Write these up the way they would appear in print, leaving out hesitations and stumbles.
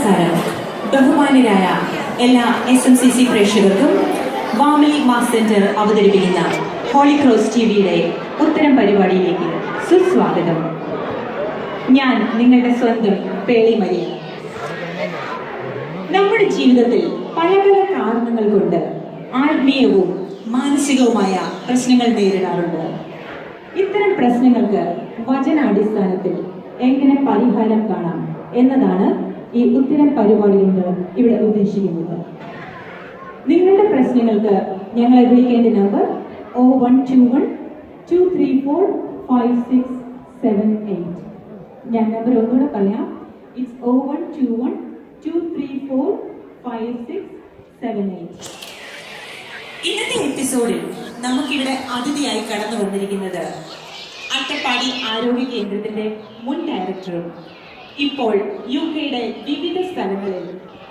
നമസ്കാരം. ബഹുമാന്യരായ എല്ലാ SMCC പ്രേക്ഷകർക്കും വാമലി മാസ് സെന്റർ അവതരിപ്പിക്കുന്ന ഹോളി ക്രോസ് ടിവിയുടെ ഉത്തരം പരിപാടിയിലേക്ക് സുസ്വാഗതം. ഞാൻ നിങ്ങളുടെ സ്വന്തം പേളി മരിയ. നമ്മുടെ ജീവിതത്തിൽ പല പല കാരണങ്ങൾ കൊണ്ട് ആത്മീയവും മാനസികവുമായ പ്രശ്നങ്ങൾ നേരിടാറുണ്ട്. ഇത്തരം പ്രശ്നങ്ങൾക്ക് വചനാടിസ്ഥാനത്തിൽ എങ്ങനെ പരിഹാരം കാണാം എന്നതാണ് ഈ ഉത്തരം പരിപാടി കൊണ്ട് ഇവിടെ ഉദ്ദേശിക്കുന്നത്. നിങ്ങളുടെ പ്രശ്നങ്ങൾക്ക് ഞങ്ങളെ വിളിക്കേണ്ട നമ്പർ 0121-234-5678. ഞാൻ നമ്പർ ഒന്നുകൂടെ പറയാം. ഇറ്റ്സ് 0121-234-5678. ഇന്നത്തെ എപ്പിസോഡിൽ നമുക്കിവിടെ അതിഥിയായി കടന്നു വന്നിരിക്കുന്നത് അട്ടപ്പാടി ആരോഗ്യ കേന്ദ്രത്തിന്റെ മുൻ ഡയറക്ടറും ഇപ്പോൾ UK-യുടെ വിവിധ സ്ഥലങ്ങളിൽ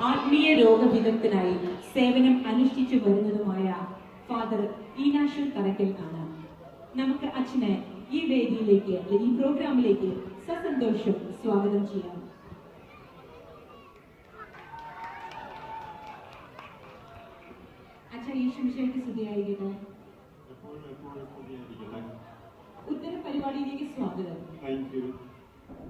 ആത്മീയ രോഗവിദഗ്ധനായി സേവനം അനുഷ്ഠിച്ചു വരുന്നതുമായ ഫാദർ ഈനാശു തറക്കൽ ആണ്. നമുക്ക് അച്ഛനെ ഈ വേദിയിലേക്ക്, ഈ പ്രോഗ്രാമിലേക്ക് സസന്തോഷം സ്വാഗതം ചെയ്യാം. അച്ഛൻ ഈശ്വരയ്ക്ക് സ്തുതിയായിരിക്കട്ടെ. ഉത്തര പരിപാടിയിലേക്ക് സ്വാഗതം.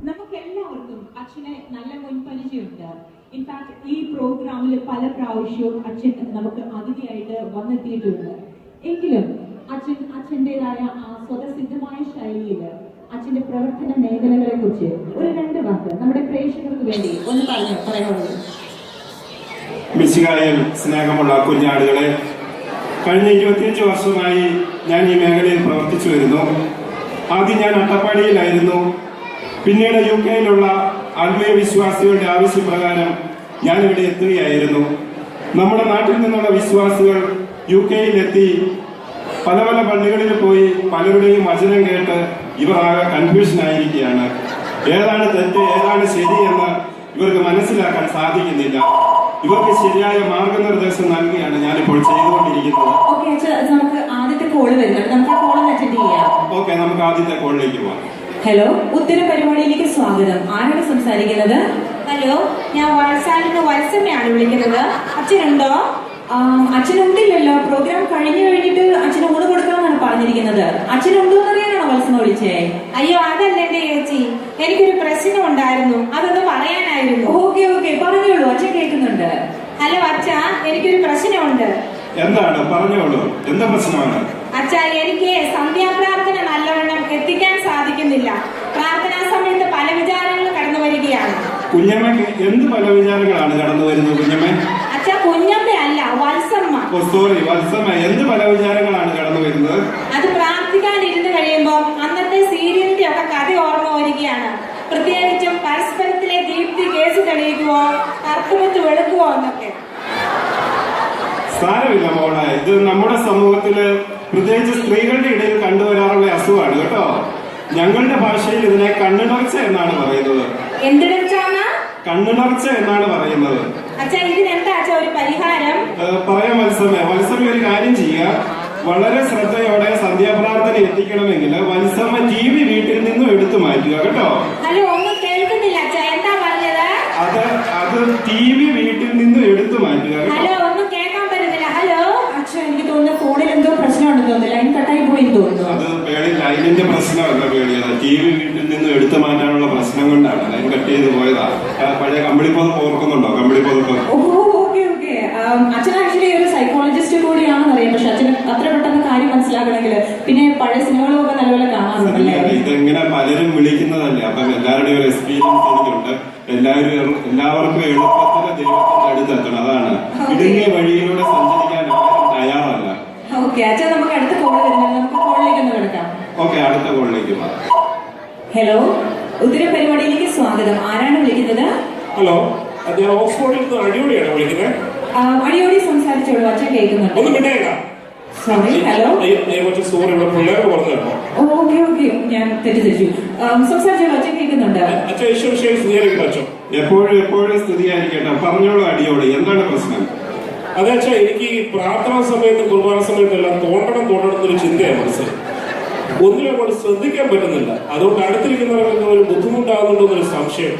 നമുക്ക് എല്ലാവർക്കും അച്ഛനെ നല്ല മുൻപരിചയമുണ്ട്. ഇൻഫാക്ട് ഈ പ്രോഗ്രാമിൽ പല പ്രാവശ്യവും അച്ഛൻ നമുക്ക് അതിഥിയായിട്ട് വന്നെത്തിയിട്ടുണ്ട്. എങ്കിലും അച്ഛൻ്റെതായ ആ സ്വതസിദ്ധമായ ശൈലിയിൽ അച്ഛന്റെ പ്രവർത്തന മേഖലകളെ കുറിച്ച് ഒരു 2 വാക്ക് നമ്മുടെ പ്രേക്ഷകർക്ക് വേണ്ടി ഒന്ന് പറയാനുള്ളത്. മിശിഹായിൽ സ്നേഹമുള്ള കുഞ്ഞാടുകളെ, കഴിഞ്ഞ 25 വർഷമായി ഞാൻ ഈ മേഖലയിൽ പ്രവർത്തിച്ചു വരുന്നു. ആദ്യം ഞാൻ അട്ടപ്പാടിയിലായിരുന്നു. പിന്നീട് UK-യിലുള്ള ആത്മീയ വിശ്വാസികളുടെ ആവശ്യപ്രകാരം ഞാനിവിടെ എത്തുകയായിരുന്നു. നമ്മുടെ നാട്ടിൽ നിന്നുള്ള വിശ്വാസികൾ UK-യിലെത്തി പല പല പള്ളികളിൽ പോയി പലരുടെയും വചനം കേട്ട് ഇവർ ആകെ കൺഫ്യൂഷനായിരിക്കുകയാണ്. ഏതാണ് തെറ്റ്, ഏതാണ് ശരി എന്ന് ഇവർക്ക് മനസ്സിലാക്കാൻ സാധിക്കുന്നില്ല. ഇവർക്ക് ശരിയായ മാർഗനിർദ്ദേശം നൽകുകയാണ് ഞാനിപ്പോൾ ചെയ്തുകൊണ്ടിരിക്കുന്നത്. നമുക്ക് ആദ്യത്തെ കോള് വരുന്നുണ്ട്, നമുക്ക് കോൾ അറ്റൻഡ് ചെയ്യാം. ഓക്കെ, നമുക്ക് ആദ്യത്തെ കോളിലേക്ക് പോവാം. ഹലോ, ഉത്തര പരിപാടിയിലേക്ക് സ്വാഗതം. ആരാണ് സംസാരിക്കുന്നത്? ഹലോ, ഞാൻ വത്സാലിന് വത്സമ്മയാണ് വിളിക്കുന്നത്. അച്ഛനുണ്ടോ? അച്ഛനുണ്ടില്ലല്ലോ. പ്രോഗ്രാം കഴിഞ്ഞിട്ട് അച്ഛന് ഊണ് കൊടുക്കാമെന്നാണ് പറഞ്ഞിരിക്കുന്നത്. അച്ഛനുണ്ടോ എന്നറിയാനാണോ വത്സമ്മ വിളിച്ചേ? അയ്യോ, അതല്ല എന്റെ ചേച്ചി, എനിക്കൊരു പ്രശ്നം ഉണ്ടായിരുന്നു, അതൊന്ന് പറയാനായിരുന്നു. ഓക്കെ പറഞ്ഞോളൂ, അച്ഛൻ കേൾക്കുന്നുണ്ട്. ഹലോ അച്ഛാ, എനിക്കൊരു പ്രശ്നമുണ്ട്. എന്താണ്? പറഞ്ഞോളൂ, എന്താ പ്രശ്നമാണ്? അച്ഛാ, എനിക്ക് സന്ധ്യാപ്രാർത്ഥന നല്ലവണ്ണം എത്തിക്കാൻ സാധിക്കുന്നില്ല. പ്രാർത്ഥനാ സമയത്ത് പല വിചാരങ്ങൾ കടന്നു വരികയാണ്. കുഞ്ഞമ്മയ്ക്ക് എന്ത് പല വിചാരങ്ങളാണ് കടന്നു വരുന്നത്? കുഞ്ഞമ്മ അച്ഛാ, കുഞ്ഞമ്മ അല്ല, വത്സമ്മ. സോറി, വത്സമ്മ, എന്ത് പല വിചാരങ്ങളാണ് കടന്നു വരുന്നത്? അത് പ്രാർത്ഥിക്കാൻ ഇരുന്ന് കഴിയുമ്പോൾ അന്നത്തെ സീരിയലിന്റെ ഒക്കെ കഥ ഓർമ്മ വരികയാണ്. പ്രത്യേകിച്ചും പരസ്പരത്തിലെ ദീപ്തി കേസ് തെളിയിക്കുവോ, അർത്ഥമത്ത് വെളുക്കുവോ എന്നൊക്കെ. സാരമില്ല മോളെ, ഇത് നമ്മുടെ സമൂഹത്തില് പ്രത്യേകിച്ച് സ്ത്രീകളുടെ ഇടയിൽ കണ്ടുവരാറുള്ള അസുഖമാണ് കേട്ടോ. ഞങ്ങളുടെ ഭാഷയിൽ ഇതിനെ കണ്ണിടർച്ച എന്നാണ് പറയുന്നത്. എന്തിടർച്ചാണ്? കണ്ണിടർച്ച എന്നാണ് പറയുന്നത്. അച്ഛാ, ഇതിനെന്താ അച്ഛാ ഒരു പരിഹാരം? പറയാം വത്സമ്മ. ഒരു കാര്യം ചെയ്യുക, വളരെ ശ്രദ്ധയോടെ സന്ധ്യാപ്രാർത്ഥന എത്തിക്കണമെങ്കിൽ വത്സമ്മ TV വീട്ടിൽ നിന്നും എടുത്തു മാറ്റുക കേട്ടോ. ഹലോ, ഒന്നും കേൾക്കുന്നില്ല അച്ഛാ, എന്താ പറഞ്ഞത്? അത് TV വീട്ടിൽ നിന്നും എടുത്തു മാറ്റുക. ഹലോ, ഒന്നും കേൾക്കാൻ പറ്റുന്നില്ല. ഹലോ അച്ഛൻ, എനിക്ക് തോന്നുന്നു ഫോണിൽ എന്തോ പ്രശ്നമുണ്ടെന്ന് തോന്നുന്നു. ലൈൻ കട്ടായി പോയി തോന്നുന്നു. അത് പേടി ലൈനിന്റെ പ്രശ്നമല്ല പേടി, അത് TV വീട്ടിൽ നിന്ന് എടുത്തു മാറ്റാനുള്ള പ്രശ്നം കൊണ്ടാണ് ലൈൻ കട്ട് ചെയ്ത് പോയതാ. പഴയ കമ്പിളിപ്പുതപ്പ് ഓർക്കുന്നുണ്ടോ? കമ്പിളിപ്പുതപ്പ്. ഓക്കെ. അച്ഛൻ ആക്ച്വലി ഒരു സൈക്കോളജിസ്റ്റ് കൂടിയാണെന്ന് അറിയാം. പക്ഷെ അച്ഛന് അത്ര പെട്ടെന്ന് കാര്യം മനസ്സിലാക്കണമെങ്കിൽ പിന്നെ പഴയ സിനിമകളൊക്കെ നല്ലപോലെ കാണാറുണ്ടല്ലേ? ഇതെങ്ങനെ പലരും വിളിക്കുന്നതല്ലേ, അപ്പം എല്ലാവരുടെയും ഒരു എക്സ്പീരിയൻസ് എനിക്കുണ്ട്. എല്ലാവർക്കും എളുപ്പത്തിൽ ദൈവത്തിന്റെ അടുത്തെത്തണം. അതാണ് ഇടുങ്ങിയ വഴിയിലൂടെ സഞ്ചരിക്കാൻ ആരും തയ്യാറല്ല. ഓക്കെ അച്ഛൻ, നമുക്ക് അടുത്ത കോൾ വരുന്നത്, നമുക്ക് കോളിലേക്ക് ഒന്ന് കിടക്കാം. ഓക്കെ, അടുത്ത കോളിലേക്ക് പോകാം. ഹലോ, ഉത്തര പരിപാടിയിലേക്ക് സ്വാഗതം. ആരാണ് വിളിക്കുന്നത്? ഹലോ, ഞാൻ ഓക്സ്ഫോർഡിൽ നിന്ന് അടിയോടിയാണ് വിളിക്കുന്നത്. അടിയോടി സംസാരിച്ചോളൂ, അച്ഛൻ കേൾക്കുന്നുണ്ട്. ഒന്ന് മിണ്ടേക്ക. സോറി. ഹലോ, കുറച്ച് സോറി, ഇവിടെ പിള്ളേർ പറഞ്ഞു കേട്ടോ. ഓക്കെ ഞാൻ തെറ്റിദ്ധരിച്ചു. സംസാരിച്ചോളൂ, അച്ഛൻ കേൾക്കുന്നുണ്ട്. അച്ഛൻ ഈശ്വരശേഷി സ്തുതിയായിരിക്കും അച്ഛൻ. എപ്പോഴും സ്തുതിയായിരിക്കട്ടെ. പറഞ്ഞോളൂ അടിയോടി, എന്താണ് പ്രശ്നം? അതെ അച്ഛാ, എനിക്ക് ഈ പ്രാർത്ഥനാ സമയത്ത് കുർബാന സമയത്തെല്ലാം തോണ്ടണം എന്നൊരു ചിന്തയാണ് മനസ്സിൽ. ഒന്നിനും അങ്ങോട്ട് ശ്രദ്ധിക്കാൻ പറ്റുന്നില്ല. അതുകൊണ്ട് അടുത്തിരിക്കുന്നവർക്ക് ഒരു ബുദ്ധിമുട്ടാകുന്നുണ്ടോ എന്നൊരു സംശയം.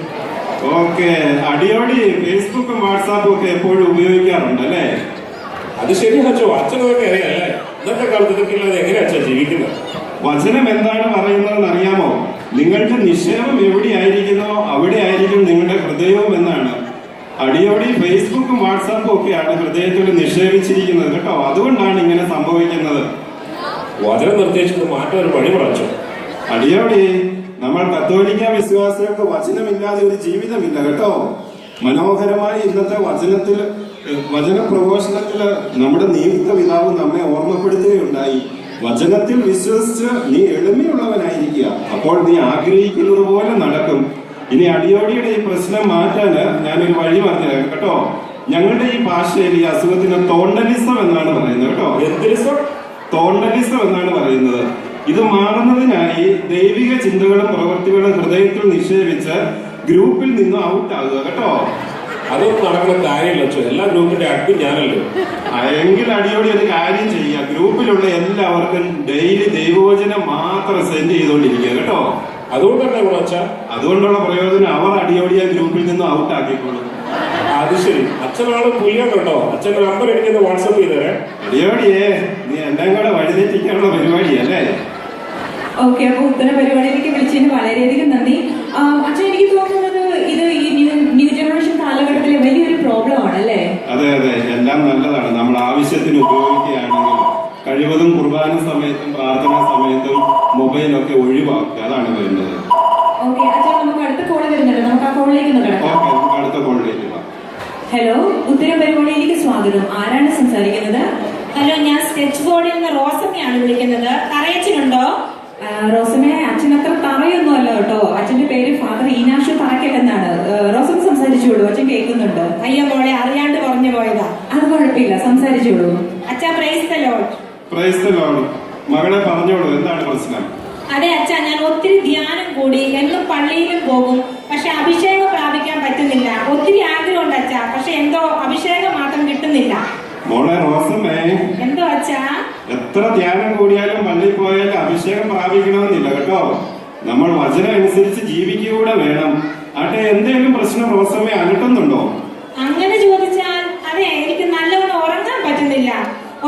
ഓക്കെ, അടിയോടി ഫേസ്ബുക്കും വാട്സാപ്പും ഒക്കെ എപ്പോഴും ഉപയോഗിക്കാറുണ്ട് അല്ലേ? അത് ശരിയാണ് അച്ഛോ, അച്ഛനതൊക്കെ അറിയാല്ലേ. ഇന്നത്തെ കാലത്ത് ഇതൊക്കെ ഇല്ലാതെ എങ്ങനെയാ അച്ഛൻ ജീവിക്കുന്നത്? വചനം എന്താണ് പറയുന്നതെന്ന് അറിയാമോ? നിങ്ങളുടെ നിക്ഷേപം എവിടെയായിരിക്കുന്നോ അവിടെ ആയിരിക്കും നിങ്ങളുടെ ഹൃദയവും എന്നാണ്. അടിയോടി ഫേസ്ബുക്കും വാട്സാപ്പും ഒക്കെയാണ് ഹൃദയത്തിൽ നിക്ഷേപിച്ചിരിക്കുന്നത് കേട്ടോ. അതുകൊണ്ടാണ് ഇങ്ങനെ സംഭവിക്കുന്നത്. വചനം നിർദ്ദേശിച്ചത് മാറ്റാൻ ഒരു വഴി പറച്ചു. അടിയോടി നമ്മൾ കത്തോലിക്ക വിശ്വാസികൾക്ക് വചനമില്ലാതെ ഒരു ജീവിതമില്ല കേട്ടോ. മനോഹരമായി ഇന്നത്തെ വചന പ്രഘോഷണത്തില് നമ്മുടെ നിയുക്ത പിതാവ് നമ്മെ ഓർമ്മപ്പെടുത്തുകയുണ്ടായി. വചനത്തിൽ വിശ്വസിച്ച് നീ എളിമയുള്ളവനായിരിക്കുക, അപ്പോൾ നീ ആഗ്രഹിക്കുന്നത് പോലെ നടക്കും. ഇനി അടിയോടിയുടെ ഈ പ്രശ്നം മാറ്റാന് ഞാനൊരു വഴി പറഞ്ഞുതരാം കേട്ടോ. ഞങ്ങളുടെ ഈ ഭാഷയിൽ ഈ അസുഖത്തിന് തോണ്ടലിസം എന്നാണ് പറയുന്നത് കേട്ടോ. എന്തിരിസം? തോണ്ടലിസം എന്നാണ് പറയുന്നത്. ഇത് മാറുന്നതിനായി ദൈവിക ചിന്തകളും പ്രവൃത്തികളും ഹൃദയത്തിൽ നിക്ഷേപിച്ച് ഗ്രൂപ്പിൽ നിന്ന് ഔട്ട് ആകുക കേട്ടോ. അതൊന്നും നടക്കുന്ന കാര്യമില്ല അച്ഛോ, എല്ലാ ഗ്രൂപ്പിന്റെ അഡ്മിൻ ഞാനല്ലോ. എങ്കിൽ അടിയോടി ഒരു കാര്യം ചെയ്യുക, ഗ്രൂപ്പിലുള്ള എല്ലാവർക്കും ഡെയിലി ദൈവവചനം മാത്രം സെൻഡ് ചെയ്തുകൊണ്ടിരിക്കുക കേട്ടോ. അതുകൊണ്ടല്ലേ ഗുണം അച്ഛാ? അതുകൊണ്ടുള്ള പ്രയോജനം അവർ അടിയോടിയ ഗ്രൂപ്പിൽ നിന്ന് ഔട്ട് ആക്കിക്കോളും. അത് ശരി, അച്ഛനാണ് പുലിയാണ് കേട്ടോ. അച്ഛന്റെ നമ്പർ എനിക്കൊന്ന് വാട്സപ്പ് ചെയ്തേ. അടിയോടിയേ, നീ എല്ലാം കൂടെ വഴിതെറ്റിക്കാനുള്ള പരിപാടിയല്ലേ? ഓക്കെ, അപ്പൊ ഉത്തര പരിപാടിയിലേക്ക് വിളിച്ചതിന് വളരെയധികം നന്ദി. അച്ഛൻ, എനിക്ക് തോന്നുന്നത് ഇത് ഈ ന്യൂ ജനറേഷൻ കാലഘട്ടത്തിലെ വലിയൊരു പ്രോബ്ലം ആണ് അല്ലേ? അതെ അതെ, എല്ലാം നല്ലതാണ്. നമ്മൾ ആവശ്യത്തിന് ഉപയോഗിക്കുകയാണെങ്കിൽ കഴിവതും കുർബാന സമയത്തും പ്രാർത്ഥനാ സമയത്തും മൊബൈലൊക്കെ ഒഴിവാക്കുക, അതാണ് വേണ്ടത്. ഓക്കെ അച്ഛൻ, നമുക്ക് അടുത്ത കോള് വരുന്നുണ്ട്, നമുക്ക് ആ കോളിലേക്ക് ഒന്ന് കിടക്കാം. ഓക്കെ, നമുക്ക് അടുത്ത കോളിലേക്ക് പോകാം. ഹലോ, ഉത്തര പരിപാടിയിലേക്ക് സ്വാഗതം. ആരാണ് സംസാരിക്കുന്നത്? ഹലോ, ഞാൻ സ്കെച്ച് ബോർഡിൽ നിന്ന് റോസമ്മയാണ് വിളിക്കുന്നത്. കറയച്ചിനുണ്ടോ? റോസമ്മ, അച്ഛൻ അത്ര തറയൊന്നും അല്ല കേട്ടോ. അച്ഛന്റെ പേര് ഫാദർ ഈനാശു തറക്കൽ എന്നാണ്. റോസമ്മ സംസാരിച്ചോളൂ, അച്ഛൻ കേൾക്കുന്നുണ്ട്. അയ്യോ മോളെ, അറിയാണ്ട് പറഞ്ഞു പോയതാ. അത് കുഴപ്പമില്ല, സംസാരിച്ചോളൂ. അച്ഛാ, praise the Lord. Praise the Lord. മകളെ പറഞ്ഞോളൂ, എന്താണ് പ്രശ്നം? അതെ അച്ഛാ, ഞാൻ ഒത്തിരി ധ്യാനം കൂടി, എന്നും പള്ളിയിലും പോകും, പക്ഷെ അഭിഷേകം പ്രാപിക്കാൻ പറ്റുന്നില്ല. ഒത്തിരി ആഗ്രഹമുണ്ട് അച്ഛാ, പക്ഷെ എന്തോ അഭിഷേകം മാത്രം കിട്ടുന്നില്ല. മോളെ റോസമ്മേ, എന്തോ അച്ഛാ? എത്ര ധ്യാനം കൂടിയാലും പള്ളിയിൽ പോയാലും അഭിഷേകം പ്രാപിക്കണമെന്നില്ല കേട്ടോ. നമ്മൾ വചനം അനുസരിച്ച് ജീവിക്കുക വേണം. ആട്ടെ, എന്തെങ്കിലും പ്രശ്നം റോസമ്മയെ അലട്ടുന്നുണ്ടോ? അങ്ങനെ ചോദിച്ചാൽ അതെ, എനിക്ക് നല്ലവണ്ണം ഉറങ്ങാൻ പറ്റുന്നില്ല.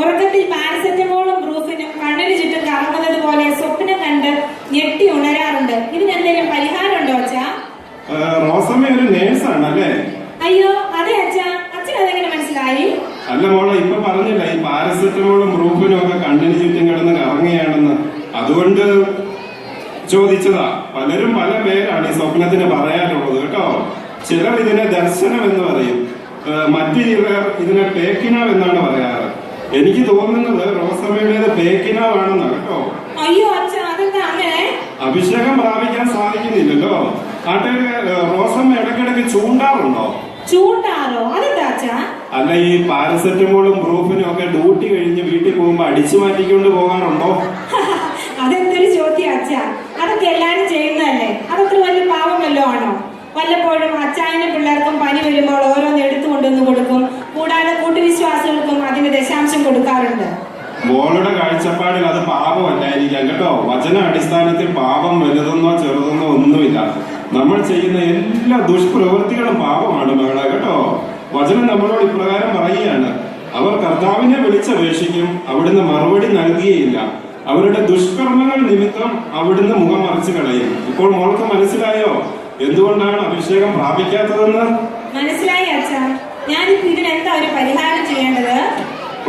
ഉറക്കത്തിൽ പാരസെറ്റമോളും ബ്രൂഫിനും കണ്ണിന് ചുറ്റും കറങ്ങുന്നത് പോലെ സ്വപ്നം കണ്ട് ഞെട്ടി ഉണരാറുണ്ട്. ഇതിനെന്തെങ്കിലും പരിഹാരം ഉണ്ടോ അച്ഛാ? റോസമ്മ ഒരു നേഴ്സാണ് അല്ലേ? അയ്യോ അതെ അച്ഛാ. അച്ഛൻ അതെങ്ങനെ മനസ്സിലായി? അല്ല മോളെ, ഇപ്പൊ പറഞ്ഞില്ല ഈ പാരസെറ്റമോളും ബ്രൂഫിനും ഒക്കെ കണ്ണിന് ചുറ്റും കിടന്ന് കറങ്ങുകയാണെന്ന്, അതുകൊണ്ട് ചോദിച്ചതാ. പലരും പല പേരാണ് ഈ സ്വപ്നത്തിന് പറയാനുള്ളത് കേട്ടോ. ചിലർ ഇതിനെ ദർശനം എന്ന് പറയും, മറ്റു ചിലർ ഇതിനെ പേക്കിനാവ് എന്നാണ് പറയാറ്. എനിക്ക് തോന്നുന്നത് റോസമ്മയുടേത് പേക്കിനാവാണെന്നാണ് കേട്ടോ. അയ്യോ അച്ഛാ, അതെന്താ അങ്ങനെ? അഭിഷേകം പ്രാപിക്കാൻ സാധിക്കുന്നില്ലല്ലോ. ആട്ടെ, റോസമ്മ ഇടയ്ക്കിടയ്ക്ക് ചൂണ്ടാറുണ്ടോ? ചൂണ്ടാറോ? അതെന്താ അച്ഛാ? അല്ല, ഈ പാരസെറ്റമോളും ബ്രൂഫിനും ഒക്കെ ഡ്യൂട്ടി കഴിഞ്ഞ് വീട്ടിൽ പോകുമ്പോ അടിച്ചു മാറ്റിക്കൊണ്ട് പോകാറുണ്ടോ? അതെന്തൊരു ചോദ്യം അച്ഛാ. അതൊക്കെ എല്ലാരും ചെയ്യുന്നതല്ലേ, അതൊക്കെ വലിയ പാവം വല്ലോ ആണോ? വല്ലപ്പോഴും അച്ചായനും പിള്ളേർക്കും പനി വരുമ്പോൾ ഓരോന്ന് എടുത്തു കൊണ്ടുവന്ന് കൊടുക്കും. കൂടാതെ കൂട്ടുവിശ്വാസികൾക്കും അതിന് ദശാംശം കൊടുക്കാറുണ്ട്. മോളുടെ കാഴ്ചപ്പാടിൽ അത് പാപമല്ലായിരിക്കാം കേട്ടോ. വചന അടിസ്ഥാനത്തിൽ പാപം വലുതെന്നോ ചെറുതെന്നോ ഒന്നുമില്ല. നമ്മൾ ചെയ്യുന്ന എല്ലാ ദുഷ്പ്രവൃത്തികളും പാപമാണ് മകളെ കേട്ടോ. വചനം നമ്മളോട് ഇപ്രകാരം പറയുകയാണ്, അവർ കർത്താവിനെ വിളിച്ചപേക്ഷിക്കും, അവിടുന്ന് മറുപടി നൽകുകയില്ല. അവരുടെ ദുഷ്കർമ്മങ്ങൾ നിമിത്തം അവിടുന്ന് മുഖം മറിച്ച് കളയും. ഇപ്പോൾ മോൾക്ക് മനസ്സിലായോ എന്തുകൊണ്ടാണ് അഭിഷേകം പ്രാപിക്കാത്തതെന്ന്? മനസ്സിലായി അച്ഛാ. ഞാനിപ്പോ ഇതിനെന്താ ഒരു പരിഹാരം ചെയ്യേണ്ടത്?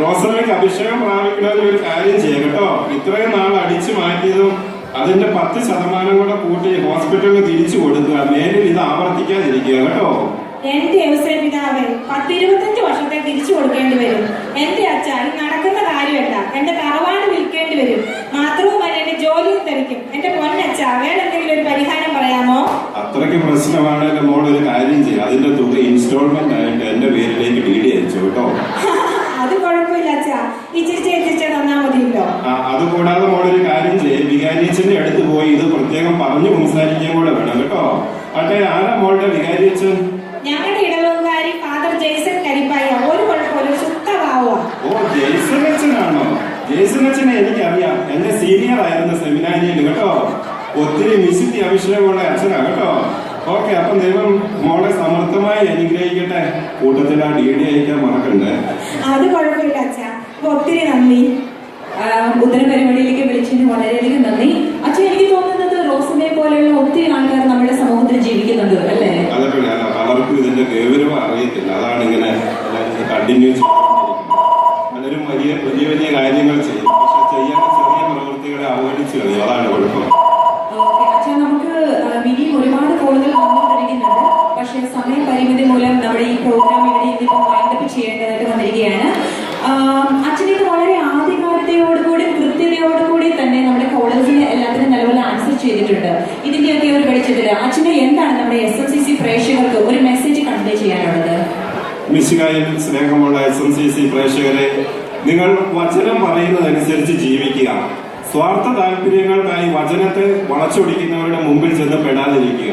റോസമ്മയ്ക്ക് അഭിഷേകം പ്രാപിക്കണമെന്ന് ഒരു കാര്യം ചെയ്യാം കേട്ടോ. ഇത്രയും നാൾ അടിച്ചു മാറ്റിയതും അതിന്റെ 10% കൂടെ കൂട്ടി ഹോസ്പിറ്റലിൽ തിരിച്ചു കൊടുക്കുക. മേലിൽ ഇത് ആവർത്തിക്കാതിരിക്കുക കേട്ടോ. എന്റെ പിതാവേ, 10-25 വർഷത്തെ തിരിച്ചു കൊടുക്കേണ്ടി വരും. എന്റെ അച്ഛാ, ഇത് നടക്കുന്ന കാര്യമല്ല. എന്റെ തറവാട് വിൽക്കേണ്ടി വരും. മാത്രവുമല്ല എന്റെ ജോലിയും തെറിക്കും. എന്റെ പൊന്നച്ഛാ, വേറെ എന്തെങ്കിലും ഒരു പരിഹാരം പറയാമോ? അത്രയ്ക്ക് പ്രശ്നമാണെങ്കിൽ മോളൊരു കാര്യം ചെയ്യുക, അതിന്റെ തുക ഇൻസ്റ്റാൾമെന്റ് ആയിട്ട് എന്റെ പേരിലേക്ക് ഡീഡി അയച്ചു കേട്ടോ. അത് കുഴപ്പമില്ല അച്ഛാ, ഇച്ചിരിച്ചേ തന്നാ മതിയല്ലോ. അതുകൂടാതെ മോളൊരു കാര്യം ചെയ്യും, വികാരിയച്ഛന്റെ അടുത്ത് പോയി ഇത് പ്രത്യേകം പറഞ്ഞു സംസാരിക്കാൻ കൂടെ വേണം കേട്ടോ. അട്ടെ, ആരാ മോളുടെ വികാരിയച്ഛൻ? ഞങ്ങളുടെ ഇടവകാരി ഫാദർ ജെയ്സൺ കരിപ്പായ. ഒരു കുഴപ്പമില്ല, ശുദ്ധഭാവ. ഓ, ജെയ്സൺ അച്ഛനാണോ? ജെയ്സൺ അച്ഛനെ എനിക്കറിയാം, എന്റെ സീനിയർ ആയിരുന്നു സെമിനാരിയിൽ കേട്ടോ. ഒത്തിരി വിശുദ്ധി അഭിഷേകമുള്ള അച്ഛനാ കേട്ടോ. ഓക്കെ, അപ്പൊ ദൈവം മോളെ സമർത്ഥമായി അനുഗ്രഹിക്കട്ടെ. കൂട്ടത്തിൽ ആ DD അയക്കാൻ മറക്കണ്ടേ. അത് കുഴപ്പമില്ല അച്ഛാ. അപ്പൊ ഒത്തിരി നന്ദി. ഉത്തര പരിപാടിയിലേക്ക് വിളിച്ചതിന് വളരെയധികം നന്ദി. അച്ഛൻ, എനിക്ക് തോന്നുന്നത് റോസിനെ പോലെയുള്ള ഒത്തിരി ആൾക്കാർ നമ്മുടെ സമൂഹത്തിൽ ജീവിക്കുന്നുണ്ട് അല്ലേ? അതൊക്കെ ഞാൻ പലർക്കും ഇതിന്റെ ഗൗരവം അറിയത്തില്ല. അതാണ് ഇങ്ങനെ കണ്ടിന്യൂ ചെയ്തുകൊണ്ടിരിക്കുന്നത്. പലരും വലിയ വലിയ വലിയ കാര്യങ്ങൾ ചെയ്യും, പക്ഷെ ചെയ്യാൻ ചെറിയ പ്രവൃത്തികളെ അവഗണിച്ചു കളയും. അതാണ് കുഴപ്പം. അച്ഛൻ, നമുക്ക് ഇനിയും ഒരുപാട് കോളുകൾ വന്നുകൊണ്ടിരിക്കുന്നുണ്ട്. പക്ഷേ സമയ പരിമിതി മൂലം നമ്മുടെ ഈ പ്രോഗ്രാം ഇവിടെ ഇതിപ്പോൾ വൈൻഡപ്പ് ചെയ്യേണ്ടതായിട്ട് വന്നിരിക്കുകയാണ്. അച്ഛനിത് വളരെ ആധികാരികതയോടുകൂടി കൃത്യതയോടുകൂടി തന്നെ നമ്മുടെ കോളേജിന് എല്ലാത്തിനും നല്ലപോലെ ആൻസർ ചെയ്തിട്ടുണ്ട്. ഇതിന്റെയൊക്കെ ഒരു വെളിച്ചത്തിൽ അച്ഛന് എന്താണ് നമ്മുടെ SMCC പ്രേക്ഷകർക്ക് ഒരു മെസ്സേജ് കൺവേ ചെയ്യാനുള്ളത്? മിശിഹായിൽ സ്നേഹമുള്ള SMCC പ്രേക്ഷകരെ, നിങ്ങൾ വചനം പറയുന്നതനുസരിച്ച് ജീവിക്കുക. സ്വാർത്ഥ താല്പര്യങ്ങൾക്കായി വചനത്തെ വളച്ചൊടിക്കുന്നവരുടെ മുമ്പിൽ ചെന്ന് പെടാതിരിക്കുക.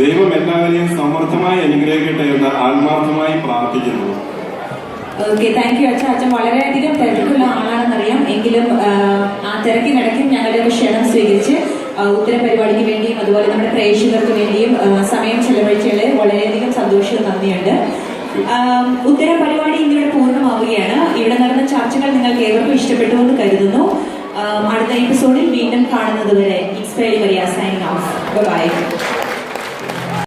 ദൈവം എല്ലാവരെയും സമൃദ്ധമായി അനുഗ്രഹിക്കട്ടെ എന്ന് ആത്മാർത്ഥമായി പ്രാർത്ഥിക്കുന്നു. ഓക്കെ, താങ്ക് യു അച്ഛൻ. അച്ഛൻ വളരെയധികം തിരക്കുള്ള ആളാണെന്നറിയാം. എങ്കിലും ആ തിരക്കിനിടയ്ക്കും ഞങ്ങളുടെ ഒരു ക്ഷണം സ്വീകരിച്ച് ഉത്തര പരിപാടിക്ക് വേണ്ടിയും അതുപോലെ നമ്മുടെ പ്രേക്ഷകർക്ക് വേണ്ടിയും സമയം ചെലവഴിച്ചതിൽ വളരെയധികം സന്തോഷവും നന്ദിയുണ്ട്. ഉത്തര പരിപാടി ഇന്നിവിടെ പൂർണ്ണമാവുകയാണ്. ഇവിടെ നടന്ന ചർച്ചകൾ നിങ്ങൾക്ക് ഏവർക്കും ഇഷ്ടപ്പെട്ടു എന്ന് കരുതുന്നു. അടുത്ത എപ്പിസോഡിൽ വീണ്ടും കാണുന്നത് വരെ it's very very signing off. By.